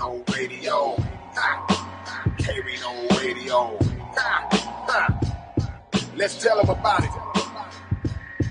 K-Rino Radio. Ha. K-Rino Radio. Ha. Ha. Let's tell them about it.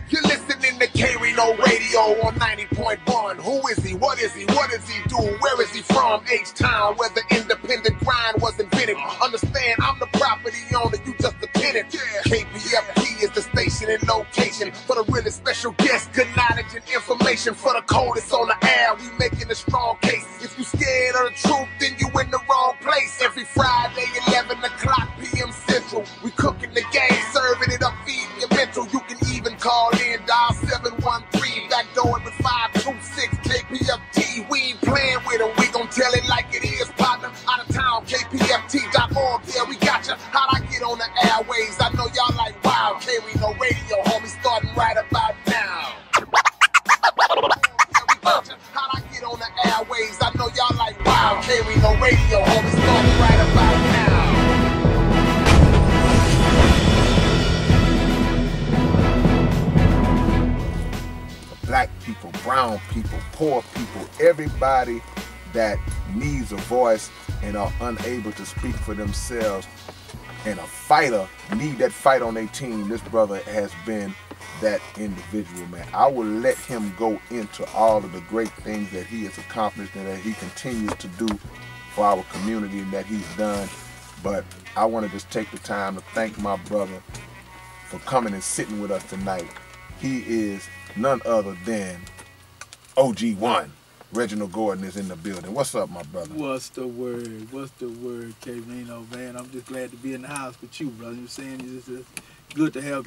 You're listening to K-Rino Radio on 90.1. Who is he? What is he? What does he do? Where is he from? H-Town, where the independent grind was invented. Understand, I'm the property owner, you just a tenant. KPFT is the station and location for the really special guests. Good knowledge and information for the coldest on the air. We making a strong case. If you scared of the truth, then you in the wrong place. Every Friday, 11 o'clock p.m. Central. We cooking the game, serving it up, feeding your mental. You can even call in, dial 713, backdoor with 526 KPFT. We ain't playing with them, we gon' tell it like it is, partner. Out of town, KPFT.org, yeah, we got ya. How'd I get on the airways? I know y'all like, wow, K-Rino Radio, homie, starting right about now. Yeah, we got ya. How'd I get on the airways? I know y'all like, wow, K-Rino Radio, homie, starting right about now. Black people, brown people, poor people, everybody that needs a voice and are unable to speak for themselves and a fighter need that fight on their team. This brother has been that individual, man. I will let him go into all of the great things that he has accomplished and that he continues to do for our community and that he's done. But I want to just take the time to thank my brother for coming and sitting with us tonight. He is none other than OG1. Reginald Gordon is in the building. What's up, my brother? What's the word? What's the word, K-Rino, man? I'm just glad to be in the house with you, brother. You're saying it's good to have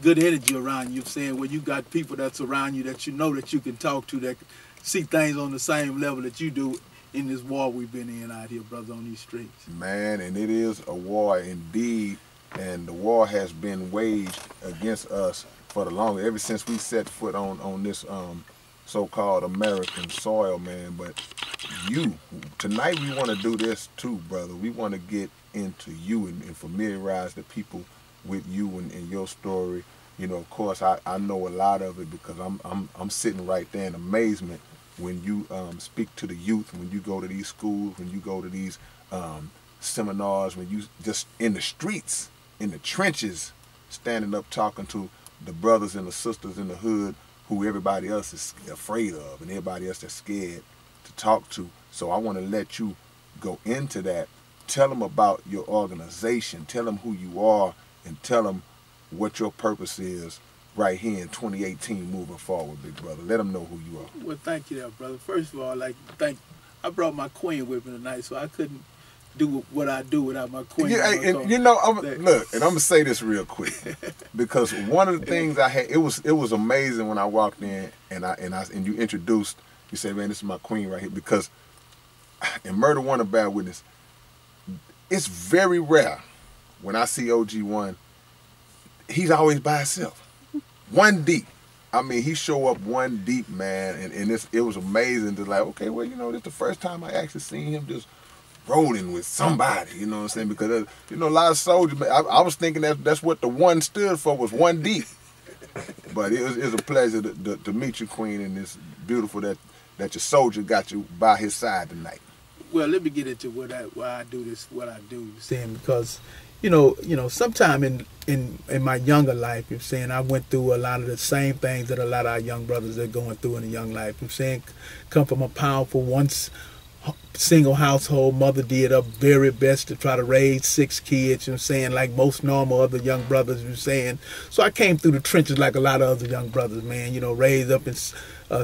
good energy around you. You're saying when you got people that's around you that you know that you can talk to, that see things on the same level that you do in this war we've been in out here, brother, on these streets. Man, and it is a war indeed, and the war has been waged against us for the longest, ever since we set foot on this so-called American soil, man. But you, tonight we want to do this too, brother. We want to get into you and familiarize the people with you and your story. You know, of course, I know a lot of it because I'm sitting right there in amazement when you speak to the youth, when you go to these schools, when you go to these seminars, when you just in the streets, in the trenches, standing up talking to the brothers and the sisters in the hood who everybody else is afraid of and everybody else that's scared to talk to. So I want to let you go into that. Tell them about your organization. Tell them who you are and tell them what your purpose is right here in 2018 moving forward, big brother. Let them know who you are. Well, thank you there, brother. First of all, I brought my queen with me tonight, so I couldn't do what I do without my queen. Yeah, and you know, look, and I'm gonna say this real quick because one of the things I had, it was amazing when I walked in and you introduced, you said, man, this is my queen right here, because in Murder One, a Bad Witness, it's very rare when I see OG1, he's always by himself, one deep. I mean, he show up one deep, man, and it was amazing to like, okay, well, you know, this is the first time I actually seen him just rolling with somebody, you know what I'm saying? Because, you know, a lot of soldiers, I was thinking that's what the one stood for, was one deep. But it was a pleasure to meet you, Queen, and it's beautiful that your soldier got you by his side tonight. Well, let me get into why I do this, what I do, saying, because, you know, sometime in my younger life, you're saying, I went through a lot of the same things that a lot of our young brothers are going through in a young life. You're saying, come from a powerful single household. Mother did her very best to try to raise 6 kids, you know what I'm saying, like most normal other young brothers, you know what I'm saying. So I came through the trenches like a lot of other young brothers, man, you know, raised up in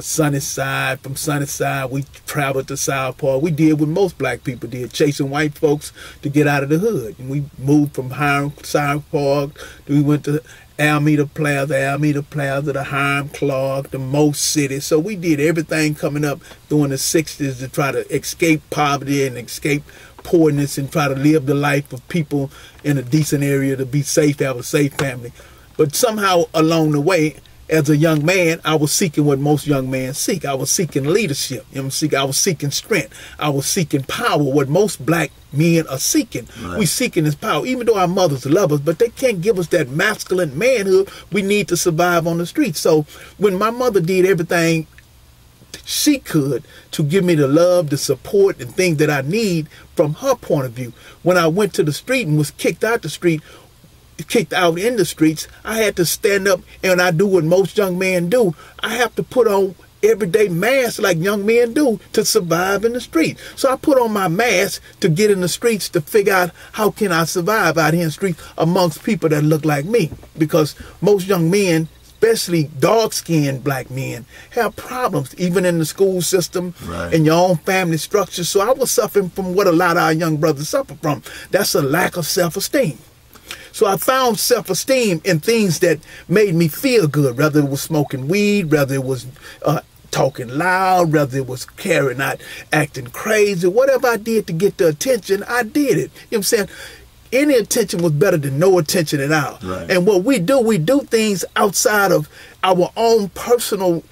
Sunnyside. From Sunnyside, we traveled to South Park. We did what most black people did, chasing white folks to get out of the hood. And we moved from Hiram, South Park, we went to Alameda Plaza, the Hiram Clark, the most cities. So we did everything coming up during the 60s to try to escape poverty and escape poorness and try to live the life of people in a decent area to be safe, to have a safe family. But somehow along the way, as a young man, I was seeking what most young men seek. I was seeking leadership. You know what I'm saying? I was seeking strength. I was seeking power, what most black men are seeking. Right. We seeking this power, even though our mothers love us, but they can't give us that masculine manhood we need to survive on the streets. So when my mother did everything she could to give me the love, the support, and things that I need from her point of view. When I went to the street and was kicked out the street, kicked out in the streets, I had to stand up, and I do what most young men do. I have to put on everyday mask like young men do to survive in the street. So I put on my mask to get in the streets to figure out how can I survive out here in the streets amongst people that look like me. Because most young men, especially dark-skinned black men, have problems even in the school system, in your own family structure. So I was suffering from what a lot of our young brothers suffer from. That's a lack of self-esteem. So I found self-esteem in things that made me feel good, whether it was smoking weed, whether it was talking loud, whether it was carrying out, acting crazy, whatever I did to get the attention, I did it. You know what I'm saying? Any attention was better than no attention at all. And what we do things outside of our own personal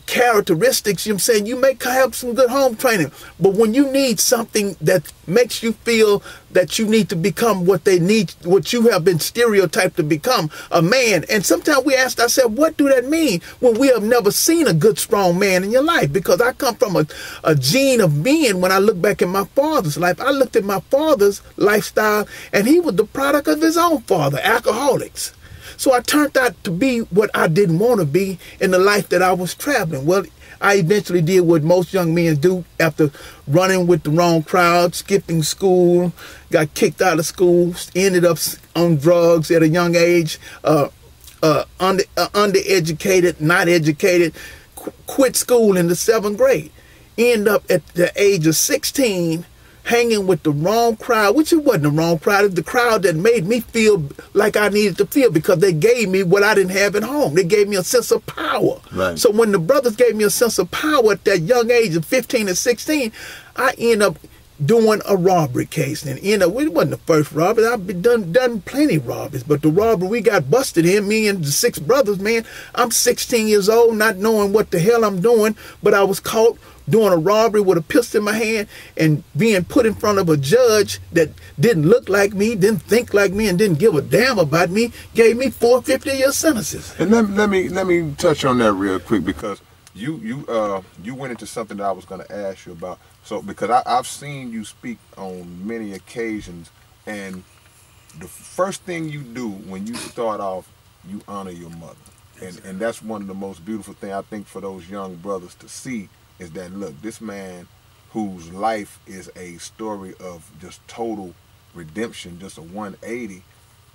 characteristics. You know what I'm saying? You may have some good home training, but when you need something that makes you feel that you need to become what they need, what you have been stereotyped to become, a man. And sometimes we ask ourselves, what do that mean when we have never seen a good, strong man in your life? Because I come from a gene of men. When I look back at my father's life, I looked at my father's lifestyle, and he was the product of his own father, alcoholics. So I turned out to be what I didn't want to be in the life that I was traveling. Well, I eventually did what most young men do after running with the wrong crowd, skipping school, got kicked out of school, ended up on drugs at a young age, undereducated, not educated, quit school in the 7th grade. End up at the age of 16 hanging with the wrong crowd, which it wasn't the wrong crowd. It's the crowd that made me feel like I needed to feel, because they gave me what I didn't have at home. They gave me a sense of power. So when the brothers gave me a sense of power at that young age of 15 and 16, I ended up doing a robbery case. And it wasn't the first robbery. I've done plenty of robberies, but the robbery we got busted in, me and the 6 brothers, man, I'm 16 years old, not knowing what the hell I'm doing, but I was caught doing a robbery with a pistol in my hand and being put in front of a judge that didn't look like me, didn't think like me, and didn't give a damn about me, gave me 4 50-year sentences. And let me touch on that real quick, because you went into something that I was going to ask you about. So because I've seen you speak on many occasions, and the first thing you do when you start off, you honor your mother. And that's one of the most beautiful things, I think, for those young brothers to see, is that, look, this man whose life is a story of just total redemption, just a 180,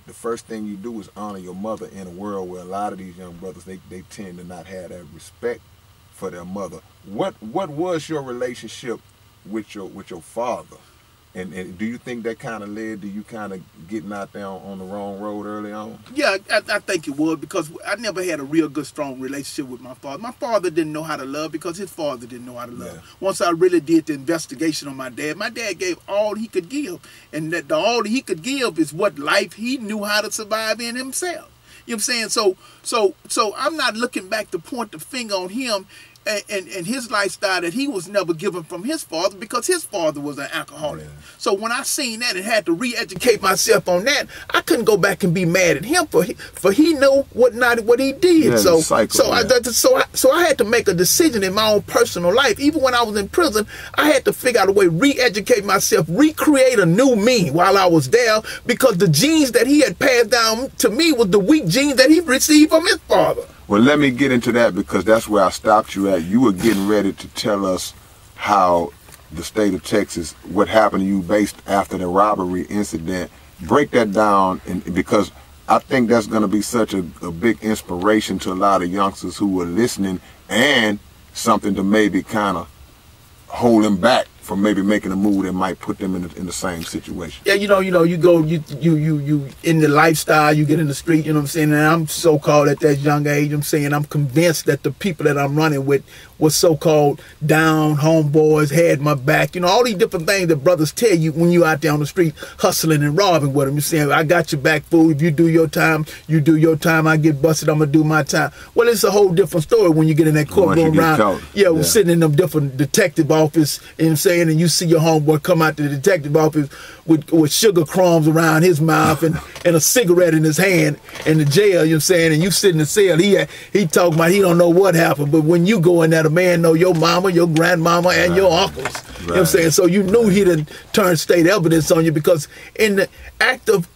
the first thing you do is honor your mother in a world where a lot of these young brothers, they tend to not have that respect for their mother. What was your relationship with your father? And do you think that kind of led to you kind of getting out there on the wrong road early on? Yeah, I think it would, because I never had a real good, strong relationship with my father. My father didn't know how to love because his father didn't know how to love. Once I really did the investigation on my dad gave all he could give. And that all he could give is what life he knew how to survive in himself. You know what I'm saying? So I'm not looking back to point the finger on him and his lifestyle that he was never given from his father, because his father was an alcoholic. So when I seen that and had to re-educate myself on that, I couldn't go back and be mad at him for he knew what he did. So I had to make a decision in my own personal life. Even when I was in prison, I had to figure out a way to re-educate myself, recreate a new me while I was there, because the genes that he had passed down to me was the weak genes that he received from his father. Well, let me get into that, because that's where I stopped you at. You were getting ready to tell us how the state of Texas, what happened to you based after the robbery incident. Break that down, because I think that's going to be such a big inspiration to a lot of youngsters who are listening, and something to maybe kind of hold them back from maybe making a move that might put them in the same situation. Yeah, you go in the lifestyle, you get in the street, you know what I'm saying? And I'm so-called at that young age, I'm saying I'm convinced that the people that I'm running with was so-called down, homeboys, had my back, all these different things that brothers tell you when you out there on the street hustling and robbing with them. You're saying, I got your back, fool. If you do your time, you do your time. I get busted, I'm going to do my time. Well, it's a whole different story when you get in that courtroom around. We're sitting in them different detective office, and saying, saying, and you see your homeboy come out to the detective office with sugar crumbs around his mouth and a cigarette in his hand in the jail, you know what I'm saying, and you sit in the cell, he talking about he don't know what happened, but when you go in there, the man know your mama, your grandmama, and your uncles. You know what I'm saying? So you knew he done turned state evidence on you, because in the act of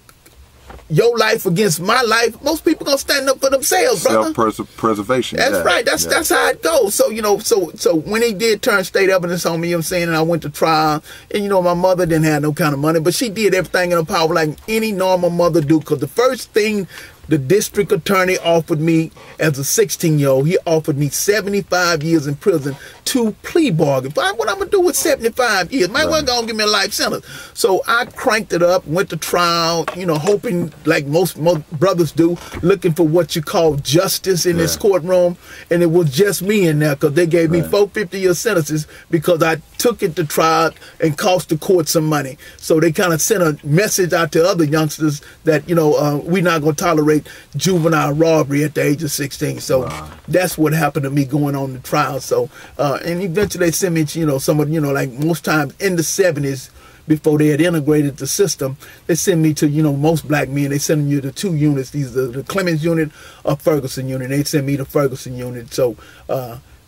your life against my life, most people gonna stand up for themselves, brother. Self-preservation. That's right. That's how it goes. So, you know, so when he did turn state evidence on me, you know what I'm saying, and I went to trial, and, you know, my mother didn't have no kind of money, but she did everything in her power like any normal mother do, because the first thing the district attorney offered me as a 16-year-old, he offered me 75 years in prison to plea bargain. But what I'm going to do with 75 years? Might well go and give me a life sentence. So I cranked it up, went to trial, you know, hoping, like most brothers do, looking for what you call justice in this courtroom. And it was just me in there, because they gave me 4 50-year sentences because I took it to trial and cost the court some money. So they kind of sent a message out to other youngsters that, you know, we're not going to tolerate juvenile robbery at the age of 16. So that's what happened to me going on the trial. So and eventually they sent me to, you know, some of, you know, like most times in the 70s, before they had integrated the system, they sent me to, you know, most black men, they send you to 2 units. These are the Clemens unit or Ferguson unit. They sent me to Ferguson unit. So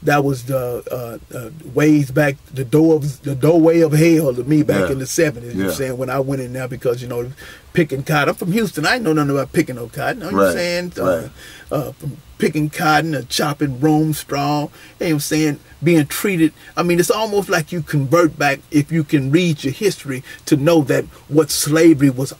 that was the ways back, the doorway of hell to me back in the 70s, you know what I'm saying, when I went in there, because, you know, picking cotton. I'm from Houston. I ain't know nothing about picking no cotton. You know what I'm saying? From picking cotton, chopping broom straw, you know what I'm saying, being treated. I mean, it's almost like you convert back, if you can read your history, to know that what slavery was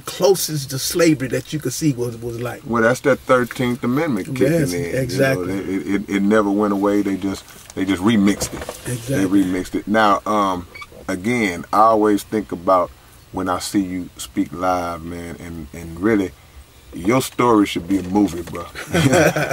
closest to slavery that you could see was like. Well, that's that 13th Amendment kicking in. Exactly. You know, it never went away. They just remixed it. Exactly. They remixed it. Now, again, I always think about when I see you speak live, man, and really, your story should be a movie, bro.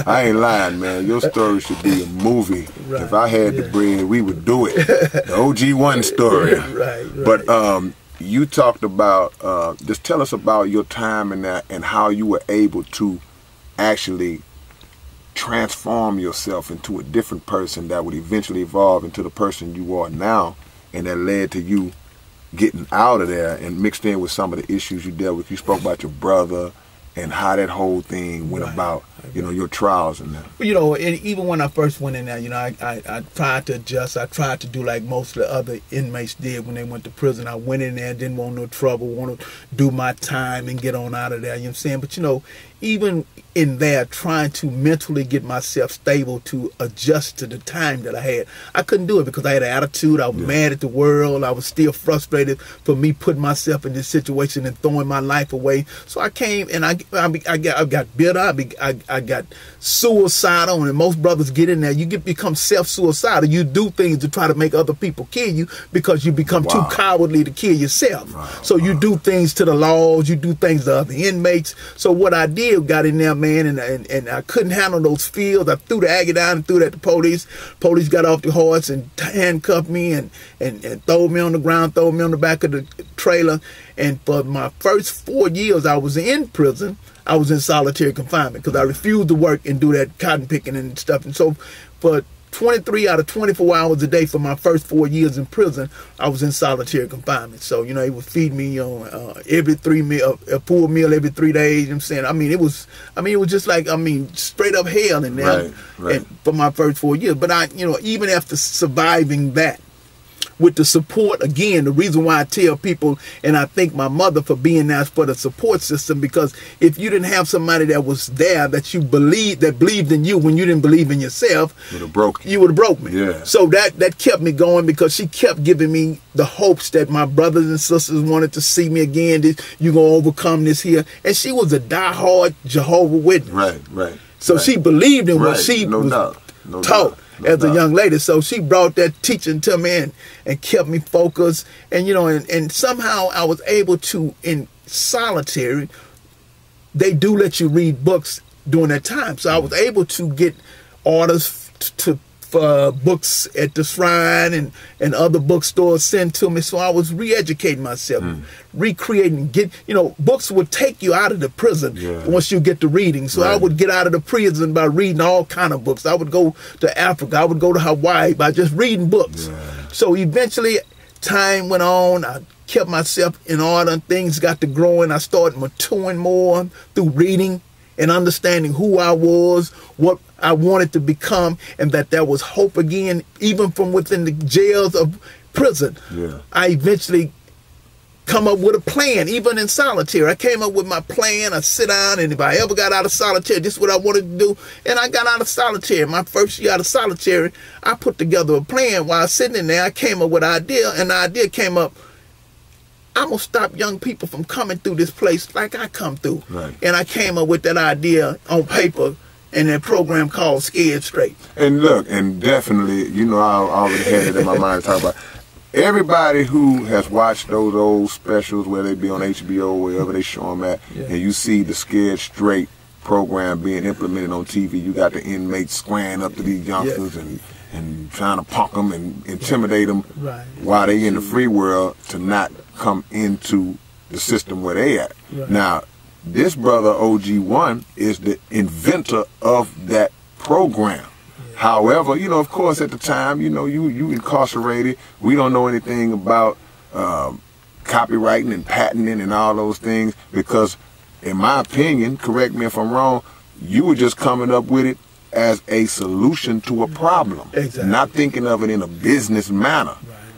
I ain't lying, man. Your story should be a movie. Right. If I had the bread, we would do it. The OG1 story. Right. But you talked about, just tell us about your time in that and how you were able to actually transform yourself into a different person that would eventually evolve into the person you are now, and that led to you getting out of there and mixed in with some of the issues you dealt with. You spoke about your brother and how that whole thing went about, you know, your trials and that. You know, and even when I first went in there, you know, I tried to adjust. I tried to do like most of the other inmates did when they went to prison. I went in there, didn't want no trouble, want to do my time and get on out of there, you know what I'm saying? But, you know, even in there, trying to mentally get myself stable to adjust to the time that I had, I couldn't do it because I had an attitude. I was mad at the world. I was still frustrated for me putting myself in this situation and throwing my life away. So I came and I got bitter. I got suicidal, and most brothers get in there. You become self-suicidal. You do things to try to make other people kill you because you become too cowardly to kill yourself. So you do things to the laws. You do things to other inmates. So what I did, got in there, man, and I couldn't handle those feels. I threw the Aggie down and threw it at the police. Police got off the horse and handcuffed me and threw me on the ground, threw me on the back of the trailer. And for my first 4 years I was in prison, I was in solitary confinement because I refused to work and do that cotton picking and stuff. And so for 23 out of 24 hours a day for my first 4 years in prison, I was in solitary confinement. So, you know, he would feed me on every 3 meal, a full meal every 3 days. You know what I'm saying? it was just like, straight up hell in there and for my first 4 years. But you know, even after surviving that, with the support, again, the reason why I tell people, and I thank my mother for being there for the support system, because if you didn't have somebody that was there that you believed in you when you didn't believe in yourself, you would have broke me. Yeah. So that kept me going, because she kept giving me the hopes that my brothers and sisters wanted to see me again, that you're going to overcome this here. And she was a diehard Jehovah's Witness. Right. So she believed in what she was taught. As a young lady. So she brought that teaching to me and kept me focused. And, you know, and somehow I was able to, in solitary, they do let you read books during that time. So I was able to get orders for books at the Shrine and other bookstores sent to me. So I was re-educating myself, recreating, books would take you out of the prison once you get to reading. So I would get out of the prison by reading all kind of books. I would go to Africa. I would go to Hawaii by just reading books. So eventually, time went on. I kept myself in order, and things got to growing. I started maturing more through reading and understanding who I was, what I wanted to become, and that there was hope again, even from within the jails of prison. Yeah. I eventually come up with a plan, even in solitary. I came up with my plan. I sit down, and if I ever got out of solitary, this is what I wanted to do. And I got out of solitary. My first year out of solitary, I put together a plan. While sitting in there, I came up with an idea, and the idea came up, I'm going to stop young people from coming through this place like I come through. Right. And I came up with that idea on paper in that program called Scared Straight. And look, and definitely, you know, I already had it in my mind to talk about. Everybody who has watched those old specials, whether they be on HBO, wherever they show them at, and you see the Scared Straight program being implemented on TV, you got the inmates squaring up to these youngsters and trying to punk them and intimidate them while they in the free world to not come into the system where they at. Now, this brother OG1 is the inventor of that program. However, you know, of course, at the time, you know, you incarcerated. We don't know anything about copywriting and patenting and all those things because, in my opinion, correct me if I'm wrong, you were just coming up with it as a solution to a problem, not thinking of it in a business manner.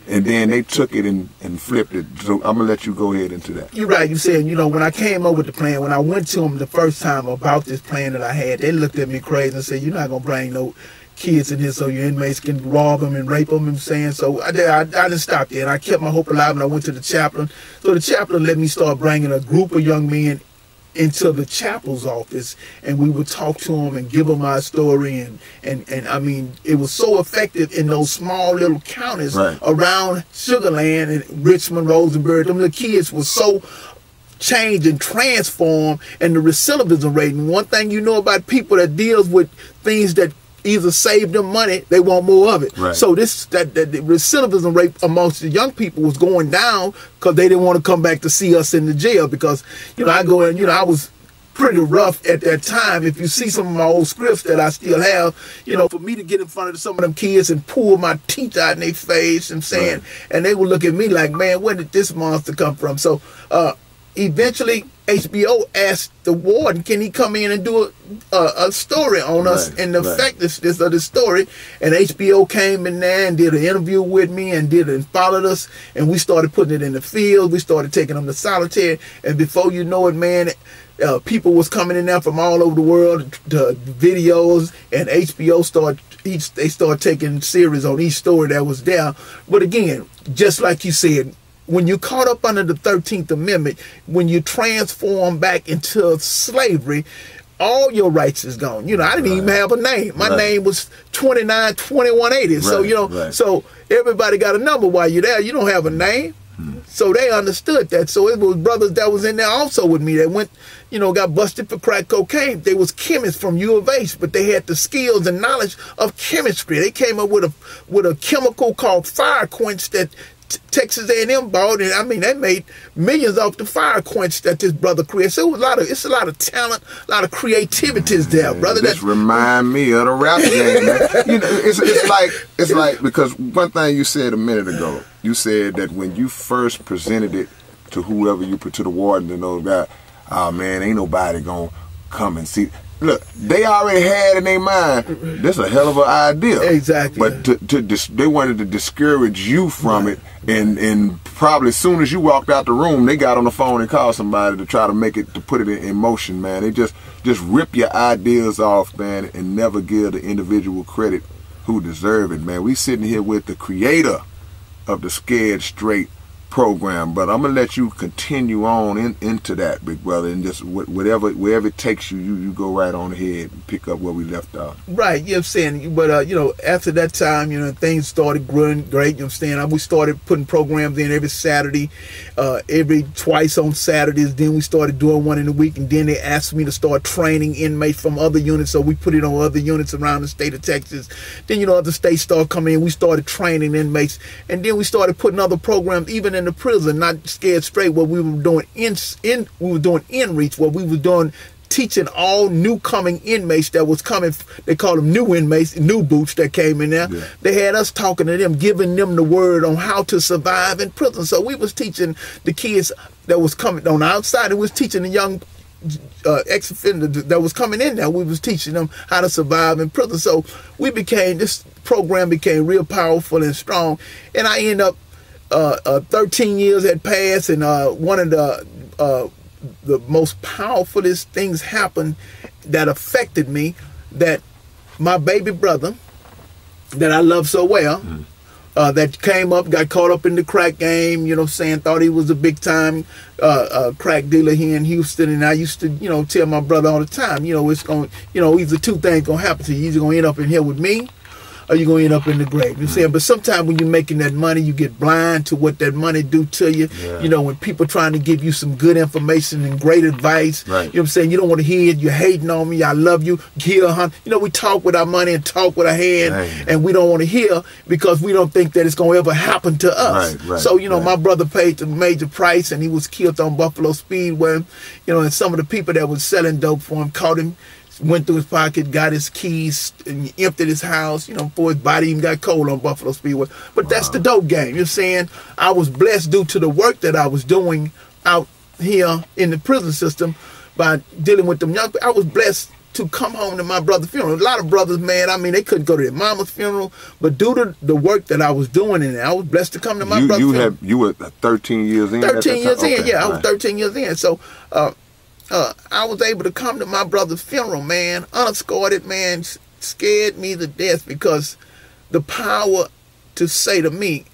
And then they took it and flipped it. So I'm going to let you go ahead into that. You're right. You said, you know, when I came up with the plan, when I went to them the first time about this plan that I had, they looked at me crazy and said, you're not going to bring no kids in here so your inmates can rob them and rape them and saying. So I didn't stop there. And I kept my hope alive and I went to the chaplain. So the chaplain let me start bringing a group of young men into the chapel's office, and we would talk to them and give them our story, and I mean, it was so effective in those small little counties around Sugar Land and Richmond, Rosenberg. Them little kids were so changed and transformed, and the recidivism rate. And one thing you know about people that deals with things that either save them money, they want more of it. So the recidivism rate amongst the young people was going down because they didn't want to come back to see us in the jail. Because, you know, I go in, you know, I was pretty rough at that time. If you see some of my old scripts that I still have, you know, for me to get in front of some of them kids and pull my teeth out in their face and saying, and they would look at me like, man, where did this monster come from? So eventually HBO asked the warden, can he come in and do a story on us and the effectiveness of the story? And HBO came in there and did an interview with me and followed us, and we started putting it in the field. We started taking them to solitary, and before you know it, man, people was coming in there from all over the world to videos, and HBO started taking series on each story that was there. But again, just like you said, when you're caught up under the 13th Amendment, when you transform back into slavery, all your rights is gone. You know, I didn't even have a name. My name was 292180. So, you know, so everybody got a number while you're there. You don't have a name. So they understood that. So it was brothers that was in there also with me that went, you know, got busted for crack cocaine. They was chemists from U of H, but they had the skills and knowledge of chemistry. They came up with a chemical called fire quench that Texas A&M bought, and I mean they made millions off the fire quench that this brother created. So it was it's a lot of talent, a lot of creativities there, brother. This remind me of the rap game, man. You know, it's like because one thing you said a minute ago, you said that when you first presented it to whoever you put to the warden and those guys, oh man, ain't nobody gonna come and see. Look, they already had in their mind, this is a hell of an idea. Exactly. But they wanted to discourage you from it, and probably as soon as you walked out the room, they got on the phone and called somebody to try to put it in motion, man. They just rip your ideas off, man, and never give the individual credit who deserve it, man. We sitting here with the creator of the Scared Straight program, but I'm gonna let you continue on into that, big brother, and just wherever it takes you, you go right on ahead and pick up where we left off. Right, you know what I'm saying? But you know, after that time, you know, things started growing great. You know what I'm saying? We started putting programs in every Saturday, twice on Saturdays. Then we started doing one in a week, and then they asked me to start training inmates from other units, so we put it on other units around the state of Texas. Then, you know, other states started coming in. We started training inmates, and then we started putting other programs even in the prison, not Scared Straight, where we were doing in reach, where we were doing teaching all new coming inmates that was coming. They call them new inmates, new boots that came in there. Yeah. They had us talking to them, giving them the word on how to survive in prison. So we was teaching the kids that was coming on the outside. It was teaching the young ex-offender that was coming in there. We was teaching them how to survive in prison. So this program became real powerful and strong. And I ended up 13 years had passed, and one of the most powerfulest things happened that affected me, that my baby brother that I love so well, that came up, got caught up in the crack game, thought he was a big time crack dealer here in Houston. And I used to, tell my brother all the time, it's going, either two things going to happen to you. You're either going to end up in here with me, or you're going to end up in the grave. You see, but sometimes when you're making that money, you get blind to what that money do to you. Yeah. When people trying to give you some good information and great advice, right. You know what I'm saying? You don't want to hear it. You're hating on me. I love you. Here, huh? We talk with our money and talk with our hand, right. And we don't want to hear because we don't think that it's going to ever happen to us. Right. So, my brother paid the major price, and he was killed on Buffalo Speedway. And some of the people that was selling dope for him caught him, went through his pocket, got his keys, and emptied his house, before his body even got cold on Buffalo Speedway. But that's the dope game. You know what I'm saying? I was blessed due to the work that I was doing out here in the prison system by dealing with them young people. I was blessed to come home to my brother's funeral. A lot of brothers, man, they couldn't go to their mama's funeral, but due to the work that I was doing in there, I was blessed to come to my brother's funeral. You were 13 years in? 13 years in, okay, yeah. I was 13 years in. So, I was able to come to my brother's funeral, man, unescorted, man, scared me to death, because the power to say to me,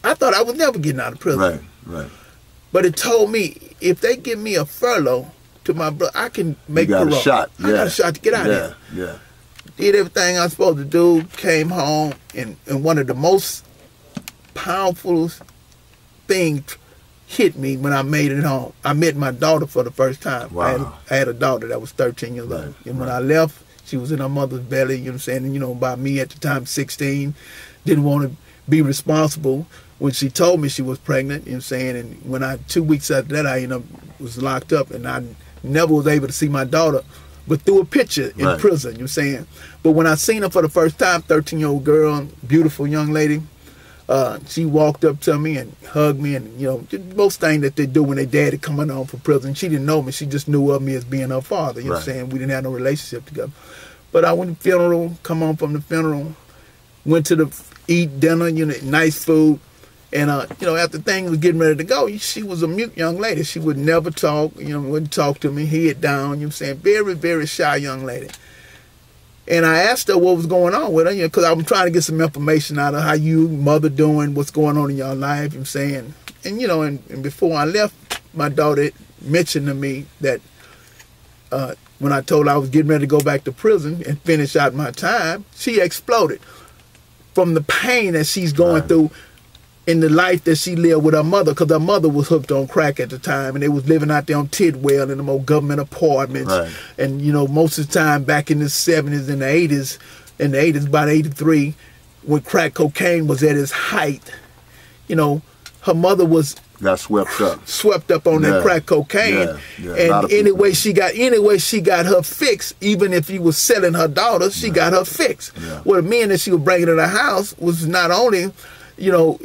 I thought I was never getting out of prison. Right. But it told me, if they give me a furlough to my brother, I can make you got parole. a shot. I got a shot to get out of there. Yeah. Did everything I was supposed to do, came home, and one of the most powerful things hit me when I made it home. I met my daughter for the first time. Wow. I had a daughter that was 13 years old. And when I left, she was in her mother's belly, you know what I'm saying? And, by me at the time, 16, didn't want to be responsible when she told me she was pregnant, you know what I'm saying? And when 2 weeks after that, I was locked up, and I never was able to see my daughter, but through a picture in prison, you know what I'm saying? But when I seen her for the first time, 13-year-old girl, beautiful young lady, she walked up to me and hugged me, and most things that they do when their daddy coming home from prison. She didn't know me. She just knew of me as being her father. You know what I'm saying? We didn't have no relationship together. But I went to the funeral, come home from the funeral, went to eat dinner, nice food. And, after things was getting ready to go, she was a mute young lady. She would never talk, wouldn't talk to me, head down, you know what I'm saying? Very, very shy young lady. And I asked her what was going on with her, because I was trying to get some information out of how you, mother, doing, what's going on in your life, you know what I'm saying? And, and before I left, my daughter mentioned to me that when I told her I was getting ready to go back to prison and finish out my time, she exploded from the pain that she's going through in the life that she lived with her mother, because her mother was hooked on crack at the time, and they was living out there on Tidwell in them old government apartments. And, most of the time back in the 70s and the 80s, about 83, when crack cocaine was at its height, her mother was got swept up on that crack cocaine. And anyway she got her fix. Even if he was selling her daughter, she got her fix. Well, the men that she was bringing to the house was not only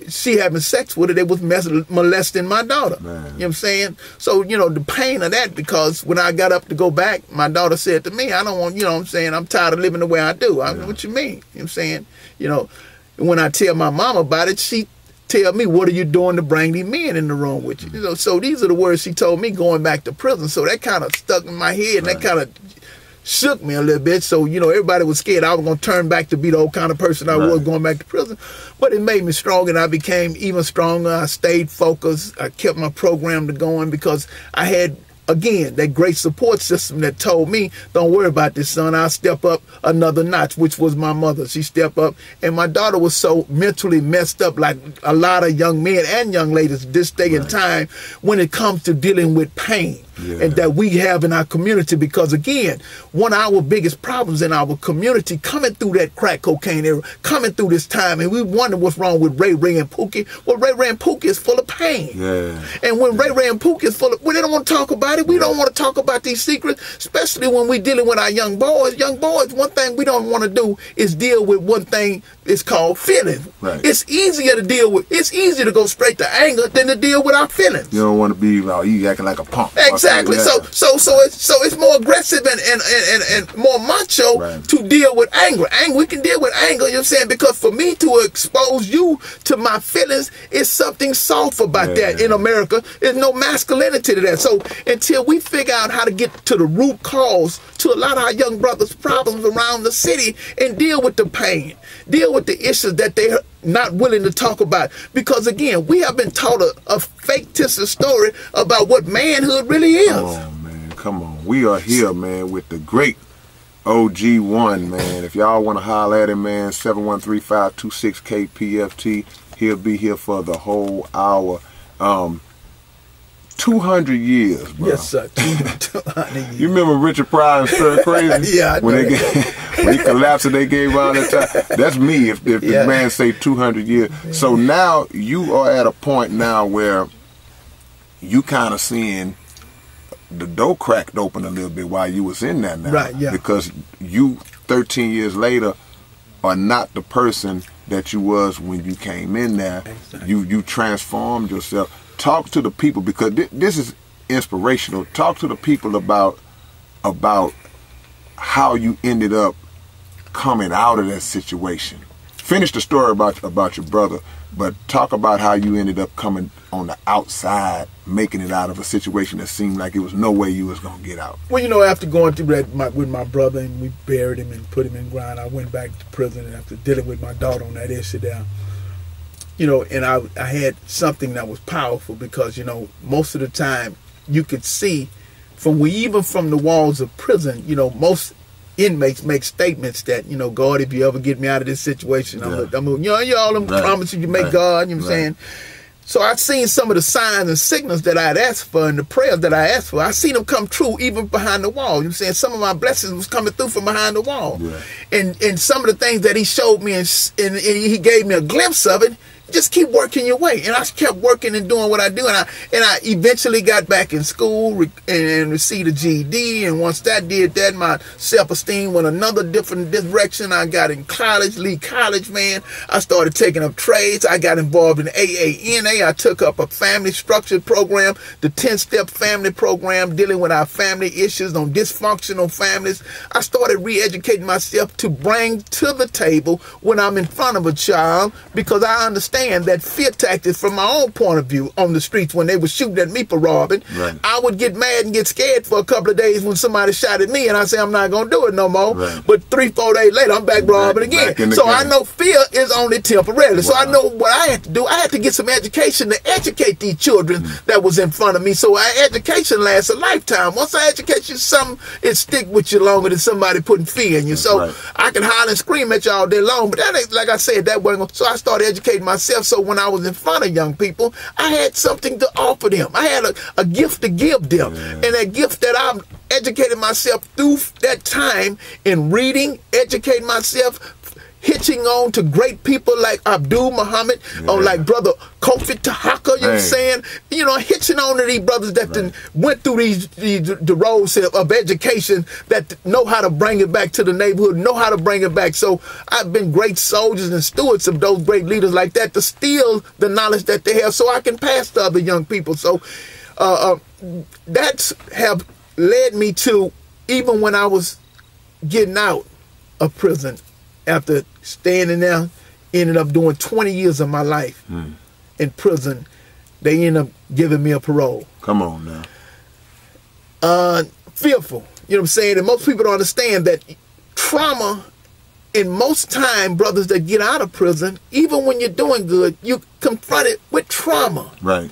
she having sex with her, they was molesting my daughter. You know what I'm saying? So, the pain of that, because when I got up to go back, my daughter said to me, I don't want, what I'm saying, I'm tired of living the way I do. What you mean? You know what I'm saying? And when I tell my mom about it, she tell me, what are you doing to bring these men in the room with you? So these are the words she told me going back to prison. So that kind of stuck in my head, and that kind of shook me a little bit. So, everybody was scared I was going to turn back to be the old kind of person I was going back to prison. But it made me stronger, and I became even stronger. I stayed focused. I kept my program going, because I had, again, that great support system that told me, don't worry about this, son. I'll step up another notch, which was my mother. She stepped up. And my daughter was so mentally messed up, like a lot of young men and young ladies this day and time, when it comes to dealing with pain. And that we have in our community, because again, one of our biggest problems in our community coming through that crack cocaine era, coming through this time, and we wonder what's wrong with Ray and Pookie. Well, Ray and Pookie is full of pain. And when Ray and Pookie is full of, well, they don't want to talk about it. We don't want to talk about these secrets, especially when we're dealing with our young boys. Young boys, one thing we don't want to do is deal with one thing is called feelings. Right. It's easier to deal with. It's easier to go straight to anger than to deal with our feelings. You don't want to be, you acting like a punk. Exactly. So it's more aggressive and more macho to deal with anger. We can deal with anger, you know what I'm saying? Because for me to expose you to my feelings is something soft about that. In America, there's no masculinity to that. So until we figure out how to get to the root cause to a lot of our young brothers' problems around the city and deal with the pain, deal with the issues that they're not willing to talk about. Because again, we have been taught a fictitious story about what manhood really is. Oh man, come on. We are here, man, with the great OG1, man. If y'all want to holler at him, man, 713-526-KPFT. He'll be here for the whole hour. 200 years, bro. Yes, sir. 200 years. You remember Richard Pryor and Stir Crazy? Yeah, I know. When he collapsed and they gave out that time. That's me if the man say 200 years. Yeah. So now you are at a point now where you kind of seeing the door cracked open a little bit while you was in there now. Right, yeah. Because you, 13 years later, are not the person that you was when you came in there. Exactly. You transformed yourself. Talk to the people, because this is inspirational. Talk to the people about how you ended up coming out of that situation. Finish the story about your brother, but talk about how you ended up coming on the outside, making it out of a situation that seemed like it was no way you was going to get out. Well, you know, after going through that with my brother and we buried him and put him in ground, I went back to prison, and after dealing with my daughter on that issue there, you know, and I had something that was powerful, because, you know, most of the time you could see even from the walls of prison, you know, most inmates make statements that, you know, God, if you ever get me out of this situation, I'm you know, all them promises you make God, you know what I'm saying? So I've seen some of the signs and signals that I had asked for and the prayers that I asked for. I seen them come true even behind the wall. You know what I'm saying? Some of my blessings was coming through from behind the wall. Yeah. And some of the things that he showed me and he gave me a glimpse of it, just keep working your way. And I kept working and doing what I do. And I eventually got back in school and received a GED. And once that did that, my self-esteem went another different direction. I got in college, Lee College, man. I started taking up trades. I got involved in AANA. I took up a family structure program, the 10-step family program, dealing with our family issues on dysfunctional families. I started re-educating myself to bring to the table when I'm in front of a child, because I understand that fear tactics from my own point of view on the streets when they were shooting at me for robbing. Right. I would get mad and get scared for a couple of days when somebody shot at me, and I say I'm not going to do it no more. Right. But 3-4 days later, I'm back robbing again. So I know fear is only temporary. Wow. So I know what I had to do. I had to get some education to educate these children that was in front of me. So our education lasts a lifetime. Once I educate you something, it stick with you longer than somebody putting fear in you. So I can holler and scream at you all day long, but that ain't, like I said, that wasn't. So I started educating myself. So when I was in front of young people, I had something to offer them. I had a gift to give them. And that gift that I educated myself through that time in reading, educating myself, hitching on to great people like Abdul Muhammad, or like Brother Kofi Tahaka, you know what I'm saying? You know, hitching on to these brothers that went through the roads of education, that know how to bring it back to the neighborhood, know how to bring it back. So I've been great soldiers and stewards of those great leaders like that to steal the knowledge that they have so I can pass to other young people. So that's have led me to, even when I was getting out of prison, after staying in there, ended up doing 20 years of my life in prison, they ended up giving me a parole. Come on now. Fearful. You know what I'm saying? And most people don't understand that trauma, in most time, brothers that get out of prison, even when you're doing good, you confronted with trauma. Right.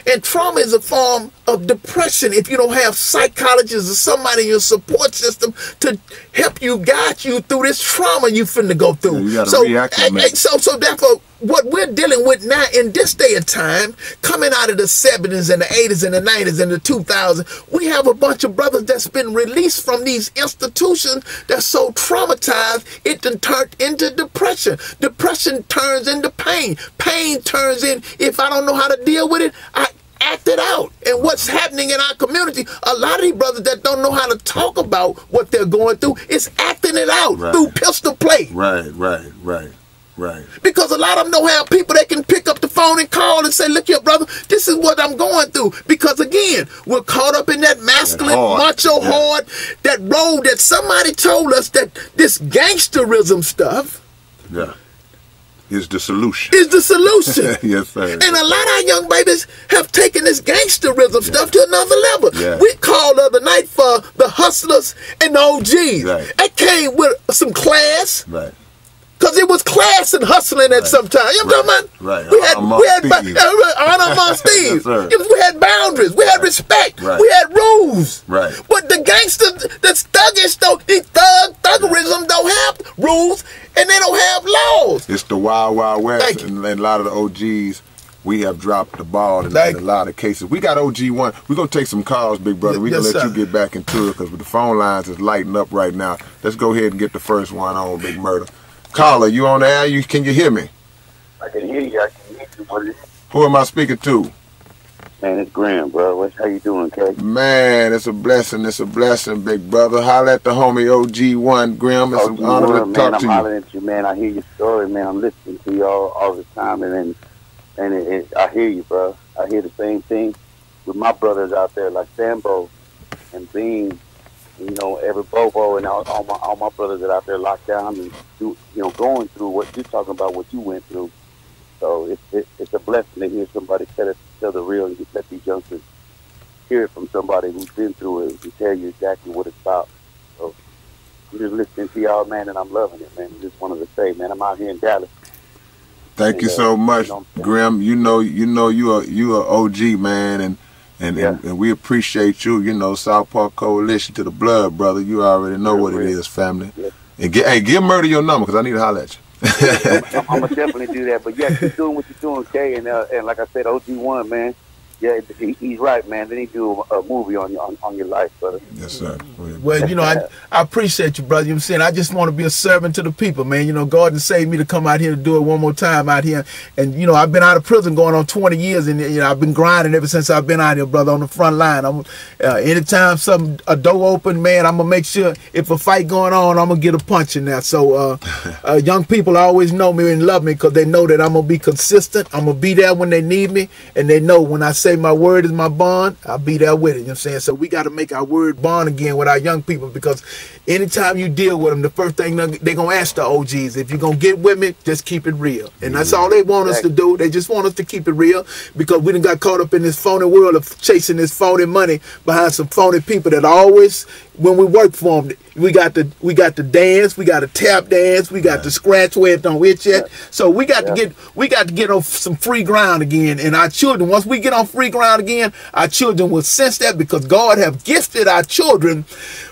And trauma is a form of depression if you don't have psychologists or somebody in your support system to help you, guide you through this trauma you finna go through. Yeah, you gotta so therefore, what we're dealing with now in this day and time, coming out of the 70s and the 80s and the 90s and the 2000s, we have a bunch of brothers that's been released from these institutions that's so traumatized, it then turned into depression. Depression turns into pain. Pain turns in, if I don't know how to deal with it, acted out. And what's happening in our community, a lot of these brothers that don't know how to talk about what they're going through is acting it out through pistol play. Right. Because a lot of them don't have people that can pick up the phone and call and say, look here, brother, this is what I'm going through. Because again, we're caught up in that masculine, macho, hard, that road that somebody told us that this gangsterism stuff is the solution. Yes, sir. And a lot of our young babies have taken this gangsterism stuff to another level. We called the other night for the hustlers and the OGs. That came with some class. Because it was class and hustling at some time. You know what I'm talking about? We had honor amongst thieves. We had boundaries. We had respect. We had rules. But the gangsters, the thuggish, these thuggerism don't have rules and they don't have laws. It's the wild, wild west. And a lot of the OGs, we have dropped the ball in a lot of cases. We got OG1. We're going to take some calls, big brother. We're going to let you get back into it because the phone lines is lighting up right now. Let's go ahead and get the first one on, Big Murder. Caller, you on the air? Can you hear me? I can hear you. I can hear you, buddy. Who am I speaking to? Man, it's Graham, bro. How you doing, Kay? Man, it's a blessing. It's a blessing, big brother. Holla at the homie OG1, Graham. It's an honor to talk to you. I'm hollering at you, man. I hear your story, man. I'm listening to y'all all the time, and I hear you, bro. I hear the same thing with my brothers out there, like Sambo and Bean. You know, every Bobo and all my brothers that out there locked down and going through what you're talking about, what you went through. So it's a blessing to hear somebody tell the real and let these youngsters hear it from somebody who's been through it and tell you exactly what it's about. So I'm just listening to y'all, man, and I'm loving it, man. I just wanted to say, man, I'm out here in Dallas. Thank you so much, Grim. You know you are OG, man, and we appreciate you. You know, South Park Coalition to the blood, brother. You already know what it is, family. And give Murder your number because I need to holler at you. I'm gonna definitely do that. But yeah, keep doing what you're doing, Kay. And like I said, OG1, man. Yeah, he's right, man. Then he do a movie on your life, brother. Yes, sir. Well, you know, I appreciate you, brother. You know what I'm saying? I just want to be a servant to the people, man. You know, God has saved me to come out here to do it one more time out here. And, you know, I've been out of prison going on 20 years, and, you know, I've been grinding ever since I've been out here, brother, on the front line. Anytime a door open, man, I'm going to make sure if a fight going on, I'm going to get a punch in there. So young people always know me and love me because they know that I'm going to be consistent. I'm going to be there when they need me, and they know when I say my word is my bond, I'll be there with it. You know what I'm saying? So we got to make our word bond again with our young people, because anytime you deal with them, the first thing they're going to ask the OGs, if you're going to get with me, just keep it real. And that's all they want us to do. They just want us to keep it real, because we done got caught up in this phony world of chasing this phony money behind some phony people that always, when we work for them, we got to dance, we got to tap dance, we got to scratch where it don't itch yet. So we got to get on some free ground again. And our children, once we get on free ground again, our children will sense that, because God have gifted our children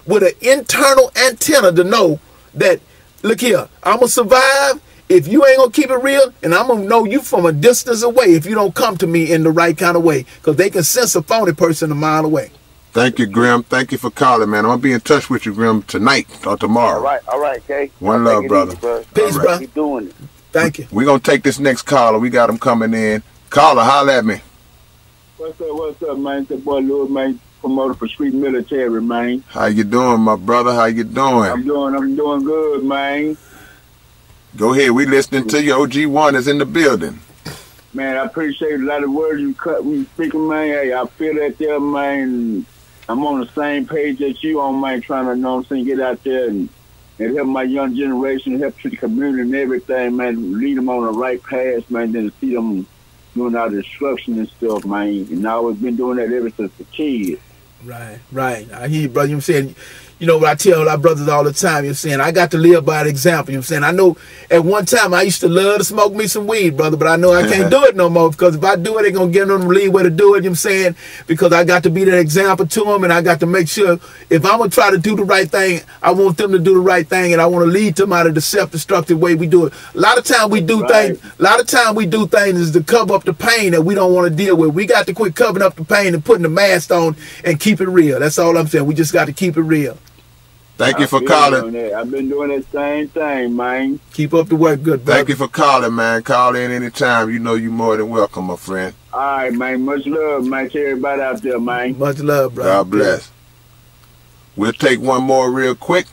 with an internal antenna to know that, look here, I'm gonna survive if you ain't gonna keep it real, and I'm gonna know you from a distance away if you don't come to me in the right kind of way, because they can sense a phony person a mile away. Thank you, Grim. Thank you for calling, man. I'm going to be in touch with you, Grim, tonight or tomorrow. All right, Kay. One love, brother. Easy, bro. Peace, bro. Keep doing it. Thank you. We're going to take this next caller. We got him coming in. Caller, holler at me. What's up, man? It's the boy Lil, man, promoter for Street Military, man. How you doing, my brother? How you doing? I'm doing good, man. Go ahead. We listening to you. OG1 is in the building. Man, I appreciate a lot of words you speaking, man. Hey, I feel that there, man. I'm on the same page that you on, man, trying to, know what I'm saying, get out there and help my young generation, help to the community and everything, man, lead them on the right path, man, then to see them doing all the destruction and stuff, man. And I've always been doing that ever since a kid. Right. I hear you, brother. You know what I'm saying? You know what I tell our brothers all the time, you know what I'm saying? I got to live by the example, you know what I'm saying? I know at one time I used to love to smoke me some weed, brother, but I know I can't do it no more, because if I do it, they're going to give them the leeway to do it, you know what I'm saying? Because I got to be that example to them, and I got to make sure if I'm going to try to do the right thing, I want them to do the right thing, and I want to lead them out of the self-destructive way we do it. A lot of time we do things is to cover up the pain that we don't want to deal with. We got to quit covering up the pain and putting the mask on and keep it real. That's all I'm saying. We just got to keep it real. Thank you for calling. I've been doing that same thing, man. Keep up the work, good brother. Thank you for calling, man. Call in anytime. You know you're more than welcome, my friend. All right, man. Much love, man, to everybody out there, man. Much love, bro. God bless. We'll take one more real quick.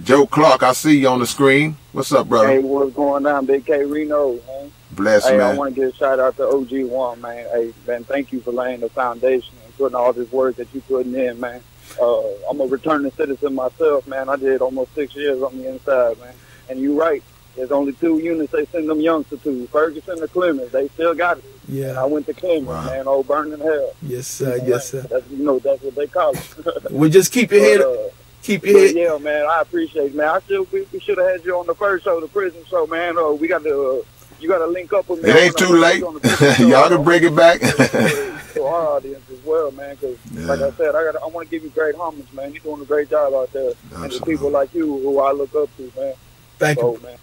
Joe Clark, I see you on the screen. What's up, brother? Hey, what's going on, Big K-Rino, man? Bless, hey, man. I want to give a shout out to OG1, man. Hey, man, thank you for laying the foundation and putting all this work that you putting in, man. I'm a returning citizen myself, man. I did almost 6 years on the inside, man. And you're right. There's only 2 units they send them youngsters to, Ferguson and Clemens. They still got it. Yeah. And I went to Clemens, man. Old burning hell. Yes, sir. Yes, sir. That's, that's what they call it. Well, just keep your head. Keep your head. Yeah, man. I appreciate it, man. We should have had you on the first show, the prison show, man. We got to. You got to link up with me. It ain't too late. Y'all can bring it back. To our audience as well, man. Because, like I said, I want to give you great homage, man. You're doing a great job out there. Absolutely. And the people like you who I look up to, man. Thank you, man.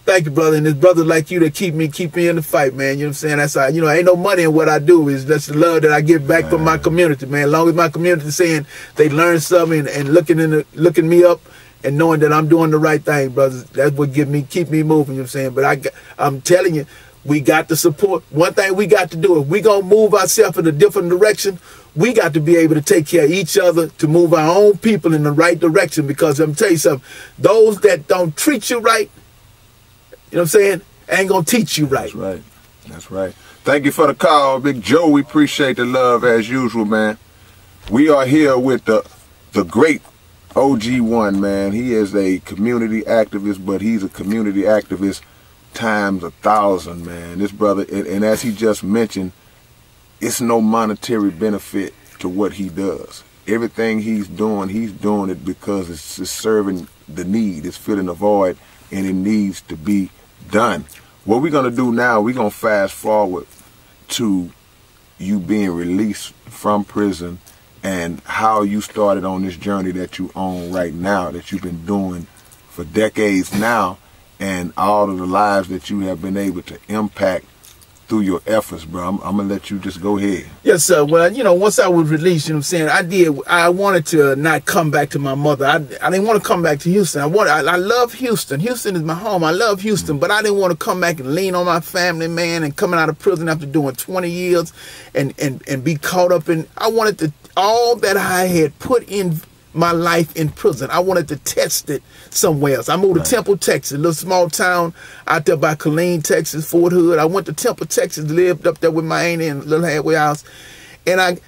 Thank you, brother. And it's brothers like you that keep me in the fight, man. You know what I'm saying? That's how, ain't no money in what I do. It's just the love that I give back from my community, man. As long as my community saying they learn something and looking me up and knowing that I'm doing the right thing, brothers, that's what keep me moving, you know what I'm saying? But I'm telling you, we got to support. One thing we got to do, if we going to move ourselves in a different direction, we got to be able to take care of each other to move our own people in the right direction. Because I'm telling you something, those that don't treat you right, you know what I'm saying, ain't going to teach you right. That's right. That's right. Thank you for the call, Big Joe. We appreciate the love as usual, man. We are here with the great OG1, man. He is a community activist, but he's a community activist times 1,000, man. This brother, and as he just mentioned, it's no monetary benefit to what he does. Everything he's doing it because it's serving the need. It's filling a void, and it needs to be done. What we're going to do now, we're going to fast forward to you being released from prison and how you started on this journey that you on right now, that you've been doing for decades now, and all of the lives that you have been able to impact through your efforts, bro. I'm going to let you just go ahead. Yes, sir. Well, once I was released, you know what I'm saying, I wanted to not come back to my mother. I didn't want to come back to Houston. I love Houston. Houston is my home. I love Houston, but I didn't want to come back and lean on my family, man, and coming out of prison after doing 20 years and be caught up in, I wanted to, all that I had put in my life in prison, I wanted to test it somewhere else. I moved to Temple, Texas, a little small town out there by Killeen, Texas, Fort Hood. I went to Temple, Texas, lived up there with my auntie in a little halfway house, and I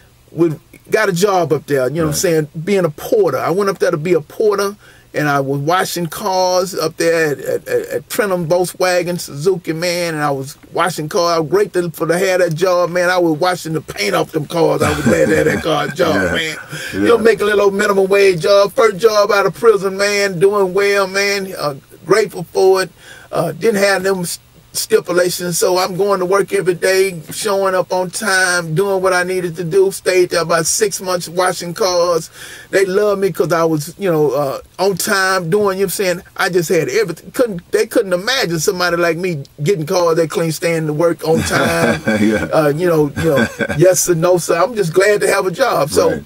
got a job up there, you know what I'm saying, being a porter. I went up there to be a porter, and I was washing cars up there at Trentham, Volkswagen, Suzuki, man, and I was washing cars. I was grateful for to have that job, man. I was washing the paint off them cars. I was glad to have that car job, man. You make a little minimum wage job. First job out of prison, man, doing well, man. Grateful for it. Didn't have them stipulations, so I'm going to work every day, showing up on time, doing what I needed to do. Stayed there about 6 months washing cars. They loved me because I was, on time, doing, you know what I'm saying, I just had everything. They couldn't imagine somebody like me getting cars that clean, staying to work on time. Yes or no, sir. I'm just glad to have a job. So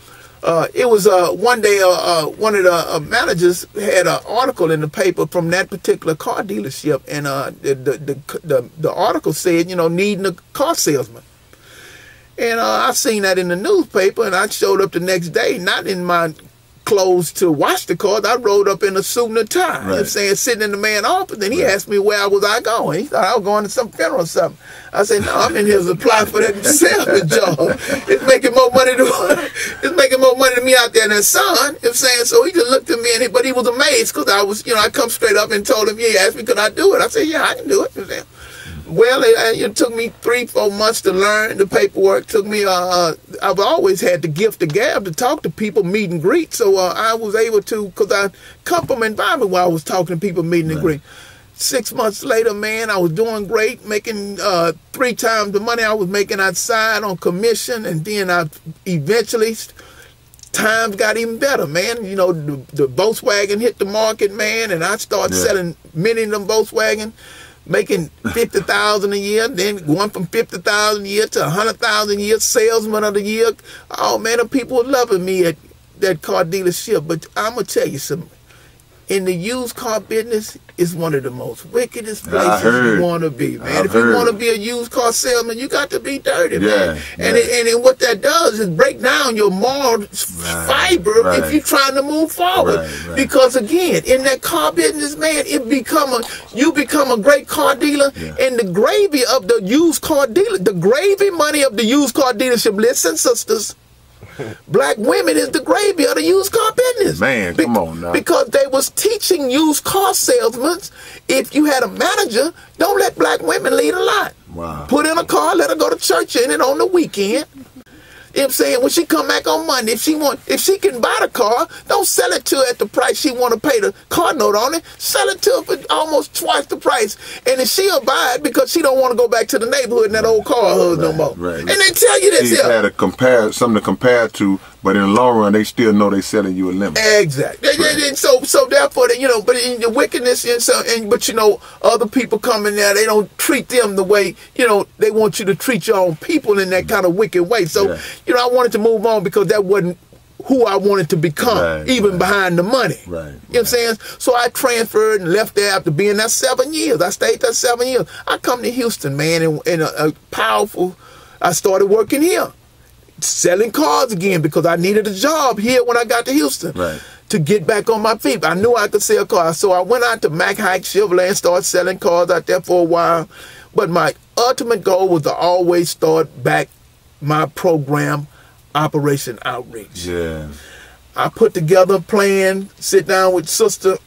it was one day one of the managers had an article in the paper from that particular car dealership, and the article said, needing a car salesman. And I seen that in the newspaper, and I showed up the next day, not in my clothes to wash the cars. I rode up in a suit and a tie, you know what I'm saying, sitting in the man's office. And he asked me where was I going. He thought I was going to some funeral or something. I said, no, I'm in here to apply for that salesman job. It's making more money to me out there than son, you know what I'm saying. So he just looked at me, but he was amazed because I was, I come straight up and told him, he asked me, could I do it? I said, yeah, I can do it. You know what I'm saying? Well, it took me 3-4 months to learn the paperwork. Took me, I've always had the gift of gab to talk to people, meet and greet. So I was able to, because I come from an environment where I was talking to people, meeting and greet. 6 months later, man, I was doing great, making 3 times the money I was making outside on commission. And then I eventually, times got even better, man. The Volkswagen hit the market, man, and I started selling many of them Volkswagen, making $50,000 a year, then going from $50,000 a year to $100,000 a year, salesman of the year. Oh man, the people were loving me at that car dealership. But I'm gonna tell you something. in the used car business is one of the most wickedest places you want to be, man. If you want to be a used car salesman, you got to be dirty, man. And what that does is break down your moral fiber if you're trying to move forward. Because again, in that car business, man, you become a great car dealer, and the gravy of the used car dealer, the gravy money of the used car dealership. Listen, sisters. Black women is the gravy of the used car business. Man, come on now. Because they was teaching used car salesmen, if you had a manager, don't let black women lead a lot. Wow. Put in a car, let her go to church in it on the weekend. You know what I'm saying? When she come back on Monday, if she can buy the car, don't sell it to her at the price she want to pay the car note on it. Sell it to her for almost twice the price. And then she'll buy it because she don't want to go back to the neighborhood in that old car of hers no more. And they tell you this here. She had something to compare to, but in the long run, they still know they selling you a lemon. Exactly. And so therefore, but in the wickedness, but other people come in there, they don't treat them the way, they want you to treat your own people in that kind of wicked way. So, I wanted to move on because that wasn't who I wanted to become, behind the money. You know what I'm saying? So I transferred and left there after being there 7 years. I stayed there 7 years. I come to Houston, man, and a powerful, I started working here, selling cars again because I needed a job here when I got to Houston to get back on my feet. I knew I could sell cars. So I went out to Mack Hike Chevrolet and started selling cars out there for a while. But my ultimate goal was to always start back my program, Operation Outreach. I put together a plan, sit down with sister,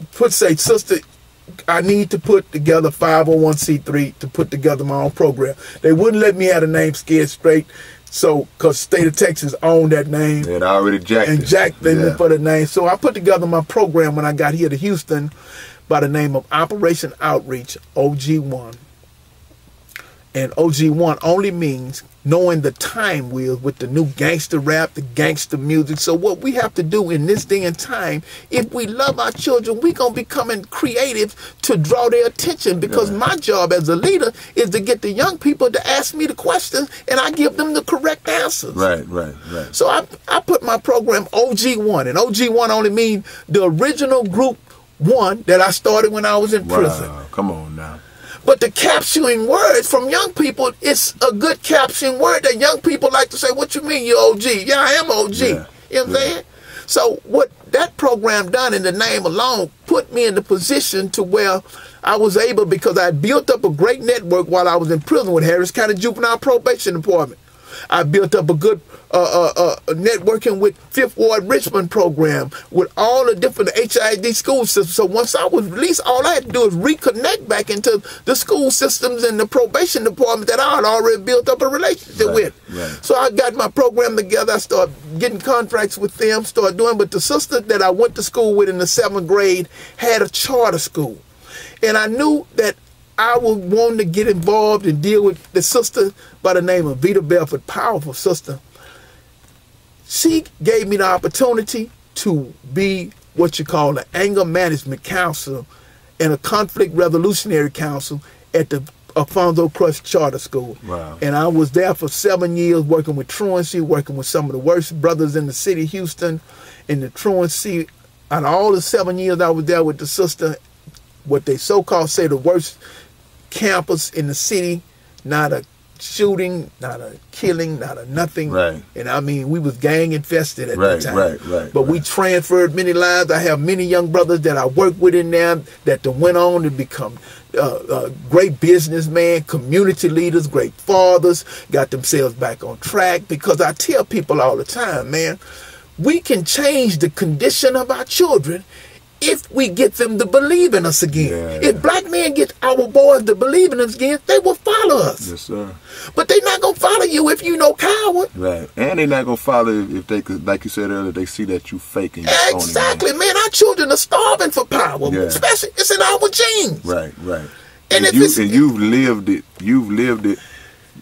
sister, I need to put together 501c3 to put together my own program. They wouldn't let me have a name Scared Straight, so because state of Texas owned that name. It already jacked and jacked them for the name. So I put together my program when I got here to Houston by the name of Operation Outreach, OG1. And OG1 only means knowing the time wheel with the new gangster rap, the gangster music. So what we have to do in this day and time, if we love our children, we're going to be becoming creative to draw their attention, because my job as a leader is to get the young people to ask me the questions and I give them the correct answers. So I put my program OG1, and OG1 only means the original group 1 that I started when I was in prison. Come on now. But the capturing words from young people, it's a good capturing word that young people like to say, what you mean you're OG? Yeah, I am OG. You know what I'm saying? So what that program done in the name alone put me in the position to where I was able, because I built up a great network while I was in prison with Harris County Juvenile Probation Department. I built up a good networking with Fifth Ward Richmond program, with all the different HID school systems. So once I was released, all I had to do is reconnect back into the school systems and the probation department that I had already built up a relationship with. So I got my program together. I started getting contracts with them, started doing. But the sister that I went to school with in the 7th grade had a charter school. And I knew that I was wanting to get involved and deal with the sister by the name of Vita Belford, powerful sister. She gave me the opportunity to be what you call an anger management counselor and a conflict resolutionary counsel at the Alfonso Crush Charter School. And I was there for 7 years working with truancy, working with some of the worst brothers in the city of Houston in the truancy. And all the 7 years I was there with the sister, what they so-called say the worst campus in the city, not a shooting, not a killing, not a nothing. And I mean, we was gang infested at that time. But we transferred many lives. I have many young brothers that I work with in there that went on to become great businessmen, community leaders, great fathers, got themselves back on track. Because I tell people all the time, man, we can change the condition of our children if we get them to believe in us again. If black men get our boys to believe in us again, they will follow us. Yes, sir. But they're not going to follow you if you no coward. And they're not going to follow if they could, like you said earlier, they see that you faking. Exactly, man. Our children are starving for power. Especially, it's in our genes. And you've lived it.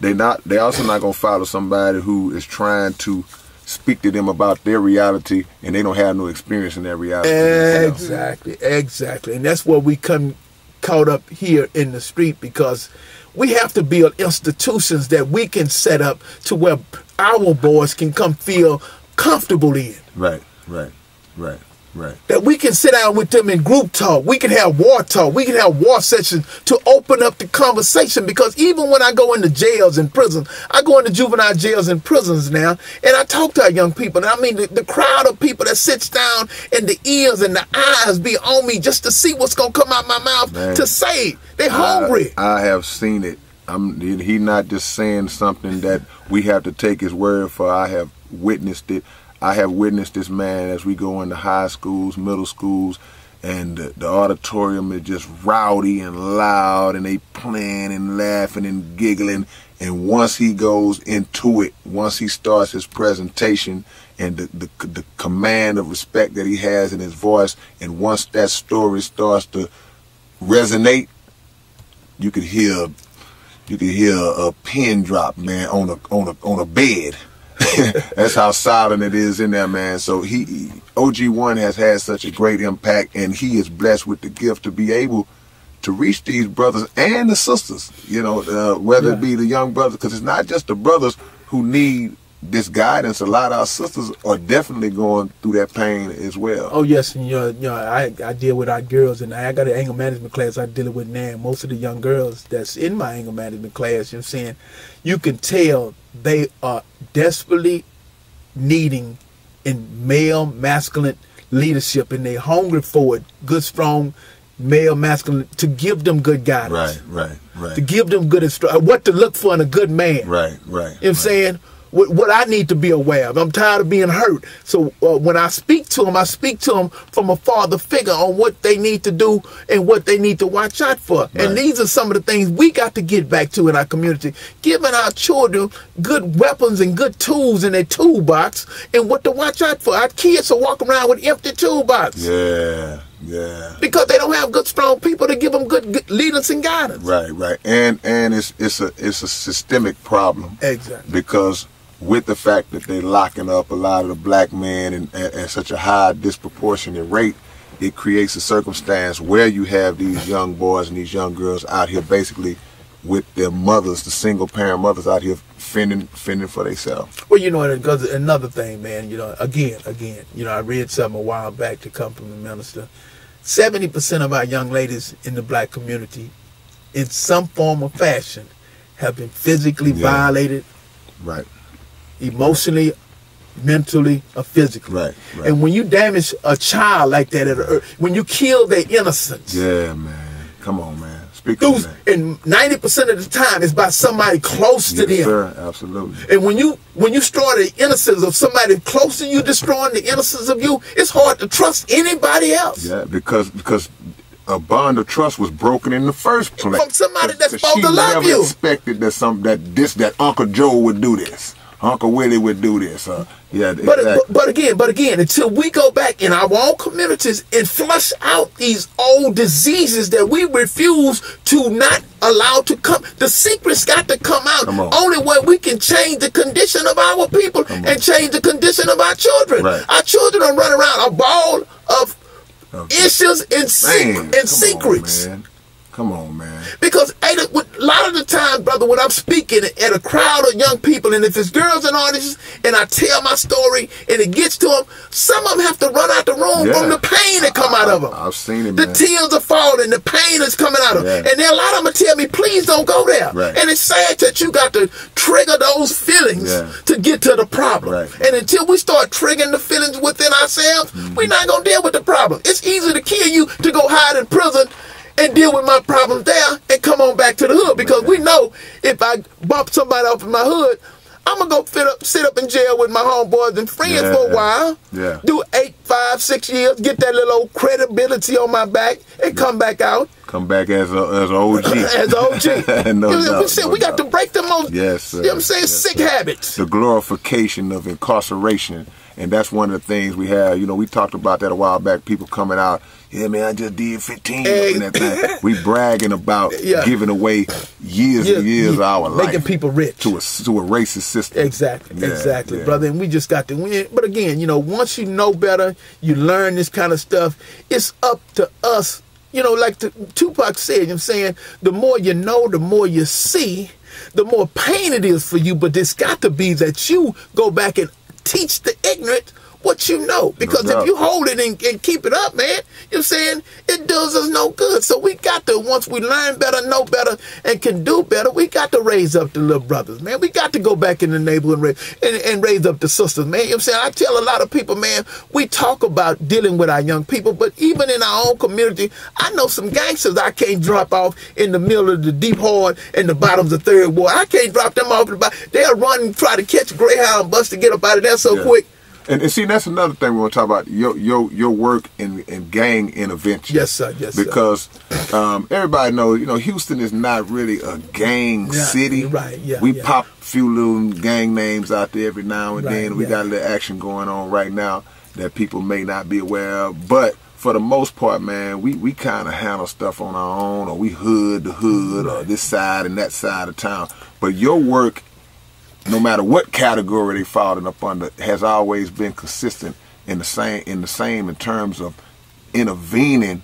They also not going to follow somebody who is trying to speak to them about their reality and they don't have no experience in their reality. Exactly. And that's where we come caught up here in the street, because we have to build institutions that we can set up to where our boys can come feel comfortable in. Right. That we can sit down with them in group talk. We can have war talk. We can have war sessions to open up the conversation. Because even when I go into jails and prisons, I go into juvenile jails and prisons now, and I talk to our young people. And I mean, the crowd of people that sits down and the ears and the eyes be on me just to see what's going to come out my mouth to say. They're hungry. I have seen it. He not just saying something that we have to take his word for. I have witnessed it. I have witnessed this man as we go into high schools, middle schools, and the auditorium is just rowdy and loud, and they playing and laughing and giggling. And once he goes into it, once he starts his presentation and the command of respect that he has in his voice, and once that story starts to resonate, you could hear a pin drop, man, on a bed. That's how silent it is in there, man. So OG1 has had such a great impact, and he is blessed with the gift to be able to reach these brothers and the sisters, you know, whether it be the young brothers, because it's not just the brothers who need this guidance. A lot of our sisters are definitely going through that pain as well. Oh yes, and I deal with our girls, and I got an anger management class I deal with now. Most of the young girls that's in my anger management class, you know what I'm saying, you can tell they are desperately needing in male masculine leadership, and they're hungry for it. Good, strong male masculine to give them good guidance. Right. To give them good instruction, what to look for in a good man. Right. You know what I'm saying? What I need to be aware of. I'm tired of being hurt. So when I speak to them from a father figure on what they need to do and what they need to watch out for. Right. And these are some of the things we got to get back to in our community. Giving our children good weapons and good tools in their toolbox and what to watch out for. Our kids are walking around with empty toolbox. Yeah. Because they don't have good, strong people to give them good leaders and guidance. Right. And it's a systemic problem. Exactly. Because with the fact that they're locking up a lot of the black men at such a high disproportionate rate, it creates a circumstance where you have these young boys and these young girls out here basically with their mothers, the single parent mothers out here fending for themselves. Well, you know, because another thing, man, you know, again, you know, I read something a while back to come from the minister. 70% of our young ladies in the black community, in some form or fashion, have been physically violated. Right. Emotionally, mentally, or physically. Right. And when you damage a child like that, when you kill their innocence. Yeah, man. Come on, man. Speak on that. And 90% of the time, it's by somebody close to them. Yes, sir. Absolutely. And when you destroy the innocence of somebody close to you, destroying the innocence of you, it's hard to trust anybody else. Yeah, because a bond of trust was broken in the first place. From somebody that's supposed to love you. She never expected that Uncle Joe would do this. Uncle Willie would do this. Yeah, but again, until we go back in our own communities and flush out these old diseases that we refuse to not allow to come, the secret's got to come out. Only way we can change the condition of our people and change the condition of our children. Right. Our children are running around a ball of issues and secrets. Come on, man. Because a lot of the time, brother, when I'm speaking at a crowd of young people, and if it's girls and artists, and I tell my story, and it gets to them, some of them have to run out the room from the pain that come out of them. I've seen it, man. The tears are falling, the pain is coming out of them. And then a lot of them tell me, please don't go there. Right. And it's sad that you got to trigger those feelings to get to the problem. Right. And until we start triggering the feelings within ourselves, we're not going to deal with the problem. It's easy to kill you to go hide in prison and deal with my problems there and come on back to the hood, because we know if I bump somebody off in my hood, I'm going to sit up in jail with my homeboys and friends for a while, do 8, 5, 6 years, get that little old credibility on my back, and come back out. Come back as an OG. As OG. We got to break them old, you know what I'm saying, sick habits. The glorification of incarceration. And that's one of the things we have. You know, we talked about that a while back. People coming out, yeah, man, I just did 15 and that thing. We bragging about giving away years and years of our life. Making people rich. To a racist system. Exactly, brother. And we just got to win. But again, you know, once you know better, you learn this kind of stuff, it's up to us. You know, like Tupac said, you know what I'm saying, the more you know, the more you see, the more pain it is for you. But it's got to be that you go back and teach the ignorant what you know. Because if you hold it and keep it up, man, you know what I'm saying, it does us no good. So we got to, once we learn better, know better, and can do better, we got to raise up the little brothers, man. We got to go back in the neighborhood and raise up the sisters, man. You know what I'm saying? I tell a lot of people, man, we talk about dealing with our young people, but even in our own community, I know some gangsters I can't drop off in the middle of the deep hard and the bottoms of third ward. I can't drop them off in the bottom. They'll run and try to catch a Greyhound bus to get up out of there so quick. And see, that's another thing we want to talk about, your work in gang intervention. Yes, sir. Yes, because everybody knows, you know, Houston is not really a gang city. Right, yeah. We pop a few little gang names out there every now and then. We got a little action going on right now that people may not be aware of. But for the most part, man, we kind of handle stuff on our own, or we hood to hood, or this side and that side of town. But your work, no matter what category they falling up under, has always been consistent in the same in terms of intervening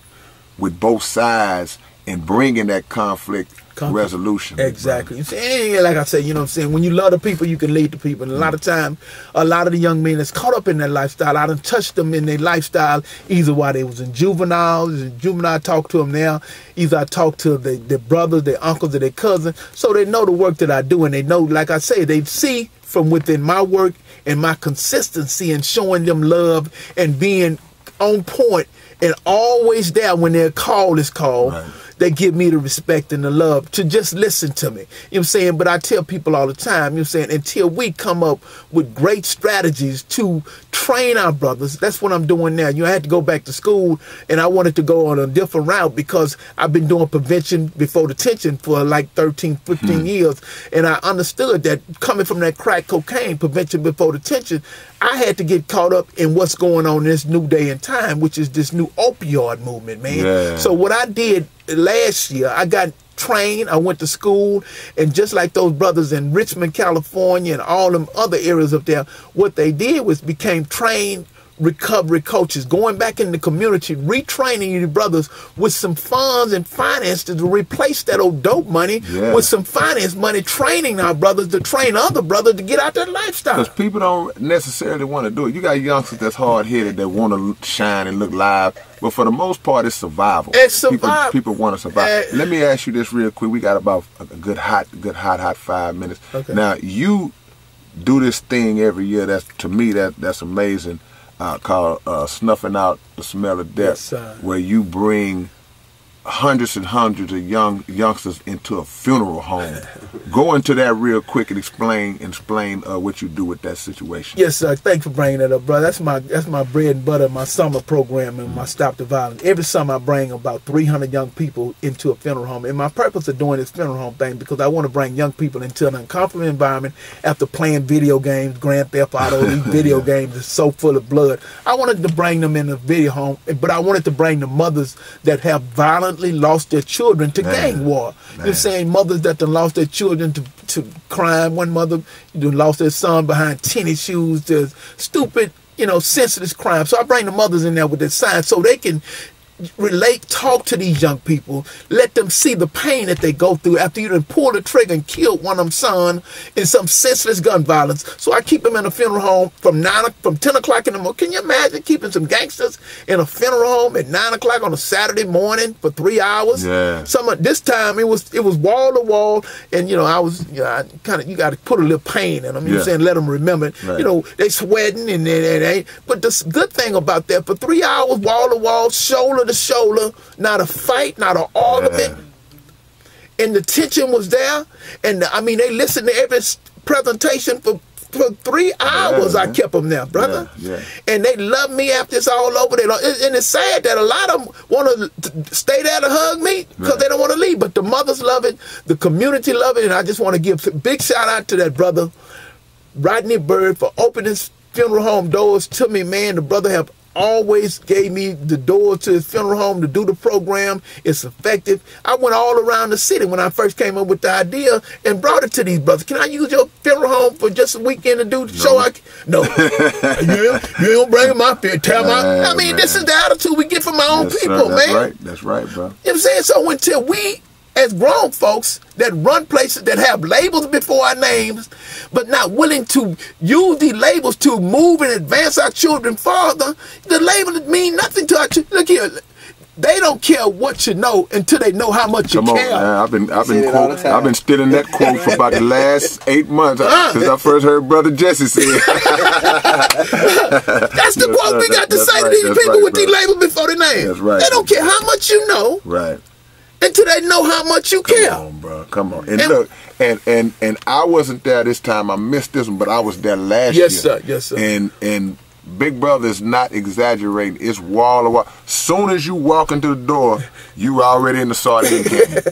with both sides and bringing that conflict resolution. Exactly. And like I said, you know what I'm saying, when you love the people, you can lead the people. And a lot of time, a lot of the young men that's caught up in that lifestyle, I done touched them in their lifestyle, either while they was in juvenile, talk to them now, either I talk to their brothers, their uncles, or their cousins, so they know the work that I do, and they know, like I say, they see from within my work and my consistency and showing them love and being on point and always there when their call is called. Right. They give me the respect and the love to just listen to me. You know what I'm saying? But I tell people all the time, you know what I'm saying, until we come up with great strategies to train our brothers, that's what I'm doing now. You know, I had to go back to school, and I wanted to go on a different route because I've been doing prevention before detention for like 13, 15 years. And I understood that coming from that crack cocaine, prevention before detention, I had to get caught up in what's going on in this new day and time, which is this new opioid movement, man. Yeah. So what I did last year, I got trained, I went to school, and just like those brothers in Richmond, California, and all them other areas up there, what they did was became trained recovery coaches, going back in the community, retraining your brothers with some funds and finances to replace that old dope money with some finance money, training our brothers to train other brothers to get out that lifestyle. Because people don't necessarily want to do it. You got youngsters that's hard-headed that want to shine and look live, but for the most part, it's survival. It's survival. People want to survive. Let me ask you this real quick. We got about a good hot 5 minutes. Okay. Now, you do this thing every year. That's, to me, that's amazing. Called Snuffing Out the Smell of Death, where you bring hundreds and hundreds of youngsters into a funeral home. Go into that real quick and explain what you do with that situation. Yes, sir. Thanks for bringing that up, brother. That's my bread and butter, my summer program and my Stop the Violence. Every summer I bring about 300 young people into a funeral home. And my purpose of doing this funeral home thing, because I want to bring young people into an uncomfortable environment after playing video games, Grand Theft Auto, these video games are so full of blood. I wanted to bring them in a video home, but I wanted to bring the mothers that have violently lost their children to gang war. You're saying mothers that done lost their children to crime. One mother lost their son behind tennis shoes to stupid, senseless crime. So I bring the mothers in there with their signs so they can relate, talk to these young people, let them see the pain that they go through after you done pulled the trigger and killed one of them son in some senseless gun violence. So I keep them in a funeral home from 10 o'clock in the morning. Can you imagine keeping some gangsters in a funeral home at 9 o'clock on a Saturday morning for 3 hours? Yeah. This time it was wall to wall, and you got to put a little pain in them. You know what I'm saying? Let them remember it. Right. They sweating and they. But the good thing about that, for 3 hours, wall to wall, shoulder to shoulder, not a fight, not an argument, and the tension was there, and they listened to every presentation for 3 hours. I kept them there, brother, and they love me after it's all over. And it's sad that a lot of them want to stay there to hug me because they don't want to leave, but the mothers love it, the community love it, and I just want to give a big shout out to that brother Rodney Bird for opening his funeral home doors to me, man. The brother have always gave me the door to his funeral home to do the program. It's effective. I went all around the city when I first came up with the idea and brought it to these brothers. Can I use your funeral home for just a weekend to do the show? No. You don't bring them out there. Tell them. This is the attitude we get from my own people, man. That's right, bro. You know what I'm saying? So until we as grown folks that run places that have labels before our names, but not willing to use these labels to move and advance our children farther, the label mean nothing to our children. Look here. They don't care what you know until they know how much you care. Man. I've been stealing that quote for about the last 8 months since I first heard Brother Jesse say it. That's the quote we got to say to these people with these labels before their name. That's right. They don't care how much you know. Right. Until they know how much you care. Come on, bro. Come on. And look, and I wasn't there this time. I missed this one, but I was there last year. Yes, sir. Yes, sir. And Big Brother is not exaggerating. It's wall to wall. Soon as you walk into the door, you already in the sardine can.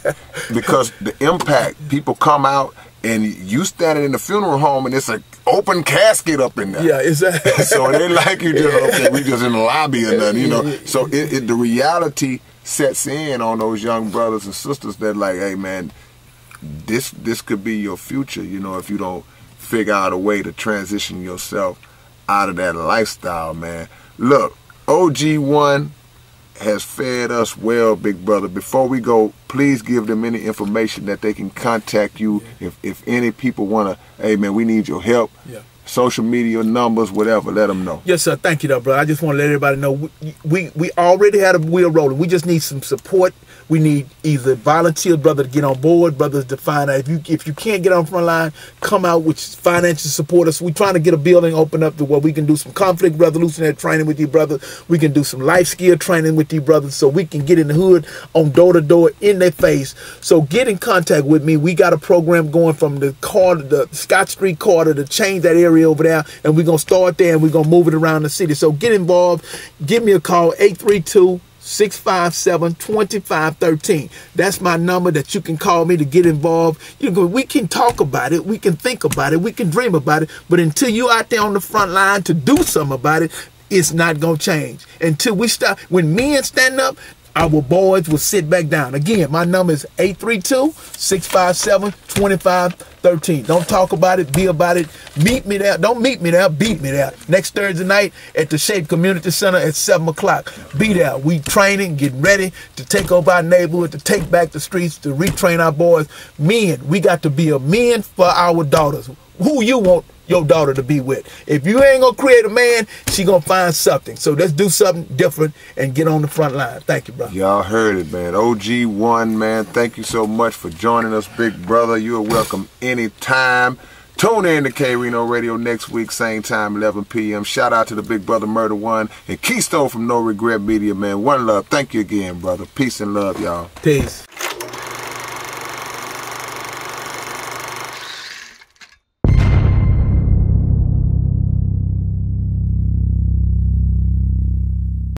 Because the impact, people come out and you standing in the funeral home and it's an open casket up in there. Yeah, exactly. So it ain't like you just, okay, we just in the lobby or nothing, you know. So the reality sets in on those young brothers and sisters that like, hey man, this could be your future, you know, if you don't figure out a way to transition yourself out of that lifestyle, man. Look, OG1 has fed us well, big brother. Before we go, please give them any information that they can contact you if any people want to, hey man, we need your help. Yeah. Social media numbers, whatever, let them know. Yes, sir. Thank you, though, bro. I just want to let everybody know we already had a wheel rolling. We just need some support. We need either volunteers, brother, to get on board, brothers to find out. If you can't get on the front line, come out with financial support us. We're trying to get a building open up to where we can do some conflict resolution training with you, brother. We can do some life skill training with you, brothers, so we can get in the hood on door to door in their face. So get in contact with me. We got a program going from the Scott Street corridor to change that area over there, and we're going to start there and we're going to move it around the city. So get involved. Give me a call, 832-657-2513. That's my number that you can call me to get involved. We can talk about it, we can think about it, we can dream about it, but until you out there on the front line to do something about it, it's not going to change. Until we start, when men stand up, our boys will sit back down. Again, my number is 832-657-2513. Don't talk about it, be about it. Meet me there. Don't meet me there, beat me there. Next Thursday night at the Shape Community Center at 7 o'clock. Be there. We training, getting ready to take over our neighborhood, to take back the streets, to retrain our boys. Men, we got to be a man for our daughters. Who you want your daughter to be with? If you ain't gonna create a man, she gonna find something. So let's do something different and get on the front line. Thank you, bro. Y'all heard it, man. OG1, man, thank you so much for joining us, big brother. You're welcome anytime. Tune in to K-Rino Radio next week, same time, 11 p.m. Shout out to the big brother Murder One and Keystone from No Regret Media, man. One love. Thank you again, brother. Peace and love, y'all. Peace.